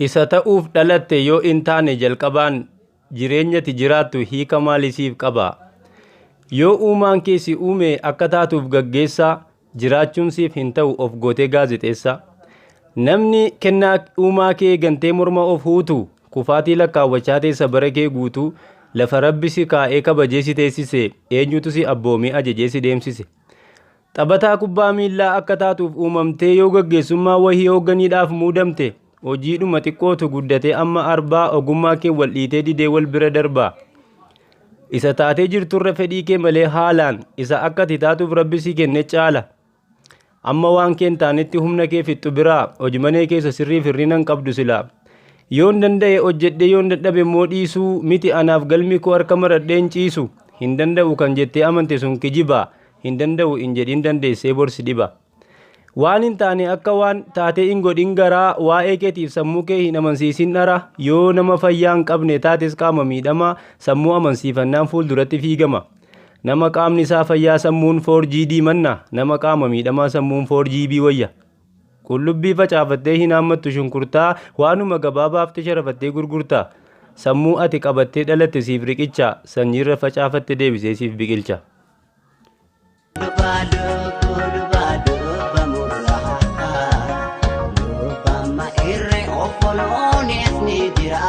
isa ta'uuf dhalatte yoo in taane jalqabaan jireenyati jiraattu hiika maalisiif qaba? Yoo uumaan kee si uume akka taatuuf gaggeessaa, jiraachuun siif hin ta'u of gootee gaazexeessa. Namni kennaa uumaa kee gantee morma of huutu, kufaatii lakkaawwachaa teessa bara kee guutuu, lafa rabbi si kaa'ee kabajee si teessise, eenyutu si abboomee ajajee si deemsise. Taphataa kubbaa miillaa akka taatuuf uumamtee yoo gaggeessummaa wahii hoogganiidhaaf muudamte, hojiidhuma xiqqootu guddatee amma arbaa ogummaa kee wal dhiitee didee wal bira darbaa. Isa taatee jirturra fedhii kee malee haalaan isa akka ati taatuuf rabbi si kenne caala. Amma waan kee hin taanetti humna kee fixxu biraa, hojimanee keessa sirriif hirrinan qabdu silaa. Yoon danda'e hojjedhe yoon dadhabe immoo dhiisuu, miti anaaf galmi koo harka maradheen ciisu. Hin danda'u kan jettee amante sun kijibaa, hin danda'u hin jedhin dandeessee borsi dhiba. Waan hin taane akka waan taatee hin godhin garaa, waa'ee keetiif sammuu kee hin amansiisin dhara. Yoo nama fayyaa hin qabne taates qaama miidhamaa, sammuu amansiifannaan fuulduratti fiigama. Nama qaamni isaa fayyaa sammuun 4G diimanna, nama qaama miidhamaa sammuun 4GB wayya. Qullubbii facaafattee hin haammattu shunkurtaa, waanuma gabaabaafte sharafattee gurgurtaa. Sammuu ati qabattee dhalatte siif riqicha, sanyiirra facaafatte deebisee siif biqilcha. Follow on, yes, need ya.